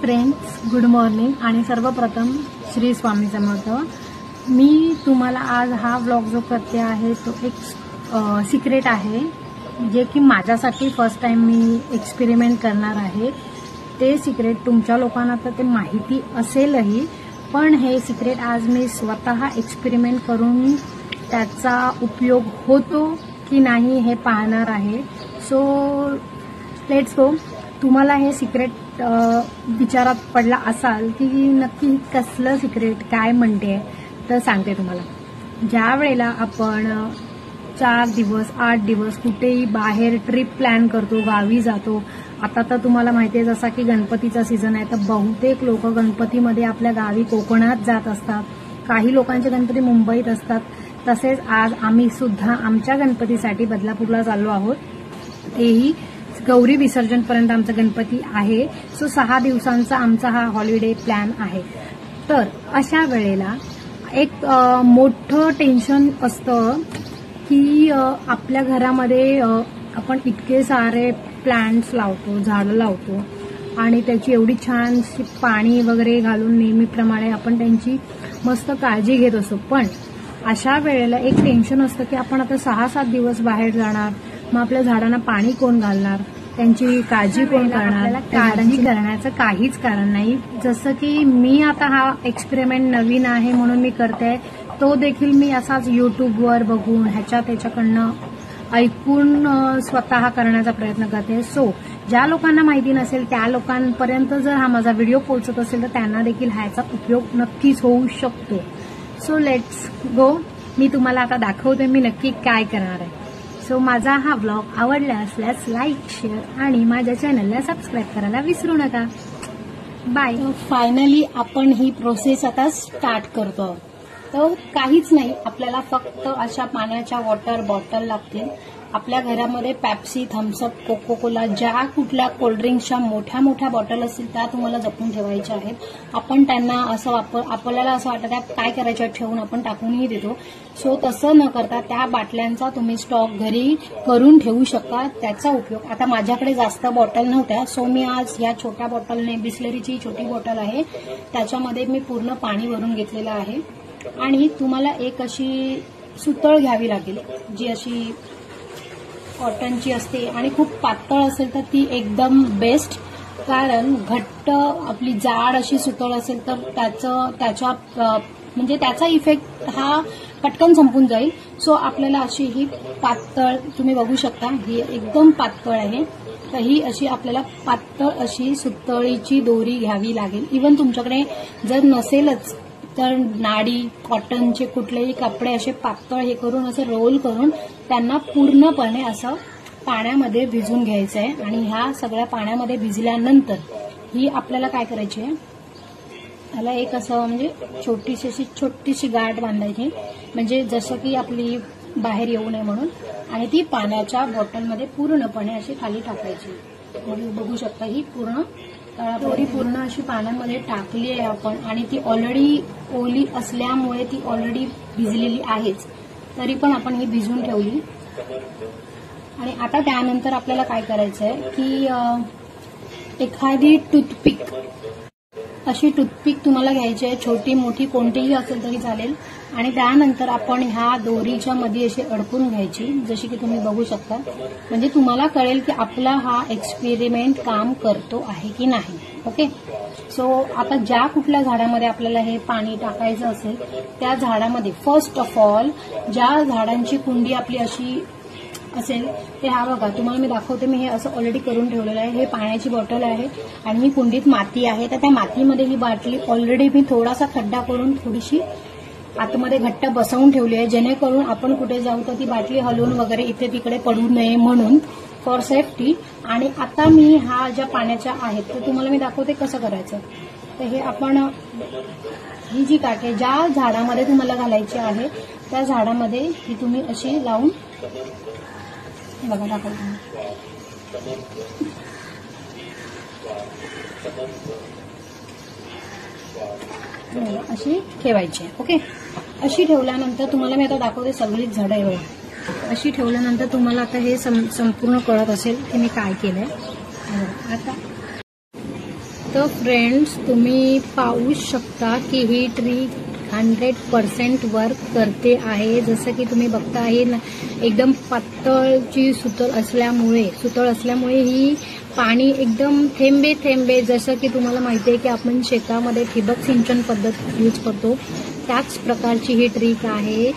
Friends, good morning आणि सर्वप्रथम श्री स्वामी समर्थ। मी तुम्हाला आज हा व्लॉग जो करते आहे तो एक सिक्रेट आहे, जे की माझ्यासाठी फर्स्ट टाइम मी एक्सपेरिमेंट करणार आहे। ते सिक्रेट तुमच्या लोकांना तर ते माहिती असेलही, पण हे सिक्रेट आज मी स्वतः एक्सपेरिमेंट करून त्याचा उपयोग होतो की नाही हे पाहणार आहे। So let's go. तुम्हाला हे सिक्रेट विचारात पडला असाल की नक्की कसलं सिक्रेट काय म्हणते, तर सांगते तुम्हाला। ज्या वेळेला आपण 4 दिवस 8 दिवस कुठेही बाहेर ट्रिप प्लॅन करतो, गावी जातो। आता तर तुम्हाला माहिती आहे जसा की गणपतीचा सीझन आहे, तर बहुतेक लोक गणपतीमध्ये आपल्या गावी कोकणात जात असतात। काही लोकांचे गणपती मुंबईत असतात। तसेच आज आम्ही सुद्धा आमच्या गणपतीसाठी बदलापूरला चाललो आहोत। तेही गौरी विसर्जनपर्यंत आमचा गणपती आहे। सो 6 दिवसांचा आमचा हा हॉलिडे प्लॅन आहे। तर अशा वेळेला एक मोठं टेन्शन असतं की आपल्या घरामध्ये आपण इतके सारे प्लांट्स लावतो, झाडं लावतो आणि त्याची एवढी छानशी पाणी वगैरे घालून नेहमीप्रमाणे आपण त्यांची मस्त काळजी घेत असतो। पण अशा वेळेला एक टेन्शन असतं की आपण आता 6-7 दिवस बाहेर जाणार, मग आपल्या झाडांना पाणी कोण घालणार, त्यांची काळजी कोण करणार। काळजी करण्याचं काहीच कारण नाही। जसं की मी आता हा एक्सपेरिमेंट नवीन आहे म्हणून मी करते, तो देखील मी असाच युट्यूबवर बघून त्याच्याकडनं ऐकून स्वतः करण्याचा प्रयत्न करते। सो ज्या लोकांना माहिती नसेल त्या लोकांपर्यंत जर हा माझा व्हिडिओ पोहोचत असेल तर त्यांना देखील ह्याचा उपयोग नक्कीच होऊ शकतो। So let's go. मी तुम्हाला आता दाखवते मी नक्की काय करणार आहे। सो माझा हा व्लॉग आवडला असल्यास लाईक, शेअर आणि माझ्या चॅनलला सबस्क्राईब करायला विसरू नका। बाय। फायनली आपण ही प्रोसेस आता स्टार्ट करतो। तर काहीच नाही, आपल्याला फक्त अशा पाण्याच्या वॉटर बॉटल लागतील। आपल्या घरामध्ये पेप्सी, थम्सअप, कोको कोला ज्या कुठल्या कोल्ड्रिंक्सच्या मोठ्या मोठ्या बॉटल असतील त्या तुम्हाला जपून ठेवायच्या आहेत। आपण त्यांना असं आपल्याला असं वाटतं काय करायचं ठेवून आपण टाकूनही देतो। सो तसं न करता त्या बाटल्यांचा तुम्ही स्टॉक घरी करून ठेवू शकता। त्याचा उपयोग आता माझ्याकडे जास्त बॉटल नव्हत्या, सो मी आज या छोट्या बॉटलने, बिस्लरीची छोटी बॉटल आहे त्याच्यामध्ये मी पूर्ण पाणी भरून घेतलेलं आहे। आणि तुम्हाला एक अशी सुतळ घ्यावी लागेल जी अशी कॉटनची असते आणि खूप पातळ असेल तर ती एकदम बेस्ट, कारण घट्ट आपली जाड अशी सुतळ असेल तर त्याचा इफेक्ट हा पटकन संपून जाईल। सो आपल्याला अशी ही पातळ, तुम्ही बघू शकता ही एकदम पातळ आहे, तर ही अशी आपल्याला पातळ अशी सुतळीची दोरी घ्यावी लागेल। इव्हन तुमच्याकडे जर नसेलच तर नाडी, कॉटनचे कुठलेही कपडे असे पातळ हे करून असं रोल करून त्यांना पूर्णपणे असं पाण्यामध्ये भिजून घ्यायचं आहे। आणि ह्या सगळ्या पाण्यामध्ये भिजल्यानंतर ही आपल्याला काय करायची आहे, त्याला एक असं म्हणजे छोटीशी गाठ बांधायची, म्हणजे जसं की आपली बाहेर येऊ नये म्हणून, आणि ती पाण्याच्या बॉटलमध्ये पूर्णपणे अशी खाली टाकायची। बघू शकता ही पूर्ण दोरी पूर्ण अशी पाण्यामध्ये टाकली आहे आपण, आणि ती ऑलरेडी ओली असल्यामुळे ती ऑलरेडी भिजलेली आहेच, तरी पण आपण ही भिजून ठेवली। आणि आता त्यानंतर आपल्याला काय करायचं आहे की एखादी टूथपिक, अशी टूथपिक तुम्हाला घ्यायची आहे, छोटी मोठी कोणतीही असेल तरी चालेल, आणि त्यानंतर आपण ह्या दोरीच्या मध्ये अशी अडकून घ्यायची, जशी की तुम्ही बघू शकता। म्हणजे तुम्हाला कळेल की आपला हा एक्सपेरिमेंट काम करतो आहे की नाही। ओके। सो आता ज्या कुठल्या झाडामध्ये आपल्याला हे पाणी टाकायचं असेल त्या झाडामध्ये फर्स्ट ऑफ ऑल ज्या झाडांची कुंडी आपली अशी असेल ते हा बघा, तुम्हाला मी दाखवते। मी हे असं ऑलरेडी करून ठेवलेलं आहे। हे पाण्याची बॉटल आहे आणि ही कुंडीत माती आहे, तर त्या मातीमध्ये ही बाटली ऑलरेडी मी थोडासा खड्डा करून थोडीशी आतमध्ये घट्ट बसवून ठेवली आहे, जेणेकरून आपण कुठे जाऊ तर ती बाटली हलवून वगैरे इथे तिकडे पडू नये म्हणून, फॉर सेफ्टी। आणि आता मी हा ज्या पाण्याच्या आहेत तर तुम्हाला मी दाखवते कसं करायचं। तर हे आपण ही जी काठी ज्या झाडामध्ये तुम्हाला घालायची आहे त्या झाडामध्ये ही तुम्ही अशी लावून बघा दाखवतो अशी ठेवायची। ओके। अशी ठेवल्यानंतर तुम्हाला मी आता दाखवते सगळीच झाडं आहे। अशी ठेवल्यानंतर तुम्हाला आता हे संपूर्ण कळत असेल की मी काय केलंय। आता तर फ्रेंड्स, तुम्ही पाहू शकता की ही ट्रिक 100% वर्क करते आहे. जसं की तुम्ही बघता आहे ना, एकदम पातळची सुतळ असल्यामुळे ही पाणी एकदम थेंबे थेंबे, जसं की तुम्हाला माहिती आहे की आपण शेतामध्ये ठिबक सिंचन पद्धत यूज करतो, त्याच प्रकारची ही ट्रिक आहे.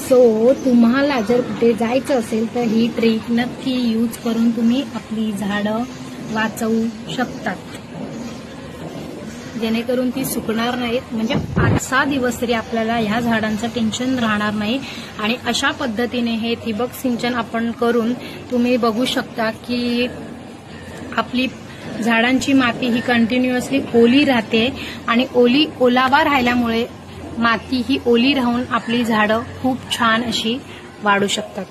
सो तुम्हाला जर कुठे जायचं असेल तर ही ट्रिक नक्की यूज करून तुम्ही आपली झाडं वाचवू शकतात, जेणेकरून ती सुकणार नाहीत. म्हणजे 5-6 दिवस तरी आपल्याला ह्या झाडांचं टेन्शन राहणार नाही. आणि अशा पद्धतीने हे ठिबक सिंचन आपण करून तुम्ही बघू शकता की आपली झाडांची माती ही कंटिन्युअसली ओली राहते आणि ओलावा राहिल्यामुळे माती ही ओली राहून आपली झाडं खूप छान अशी वाढू शकतात.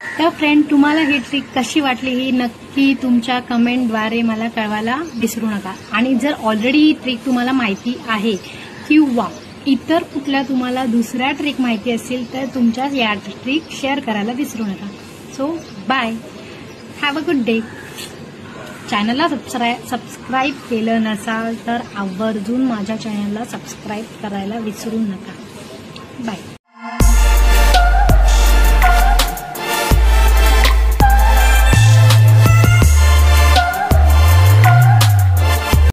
तर फ्रेंड, तुम्हाला ही ट्रिक कशी वाटली ही नक्की तुमच्या कमेंटद्वारे मला कळवायला विसरू नका. आणि जर ऑलरेडी ही ट्रिक तुम्हाला माहिती आहे किंवा इतर कुठल्या तुम्हाला दुसऱ्या ट्रिक माहिती असतील तर तुमच्या या ट्रिक शेअर करायला विसरू नका. So bye, have a good day. चॅनलला सबस्क्राईब केलं नसाल तर आवर्जून माझ्या चॅनलला सबस्क्राईब करायला विसरू नका. बाय.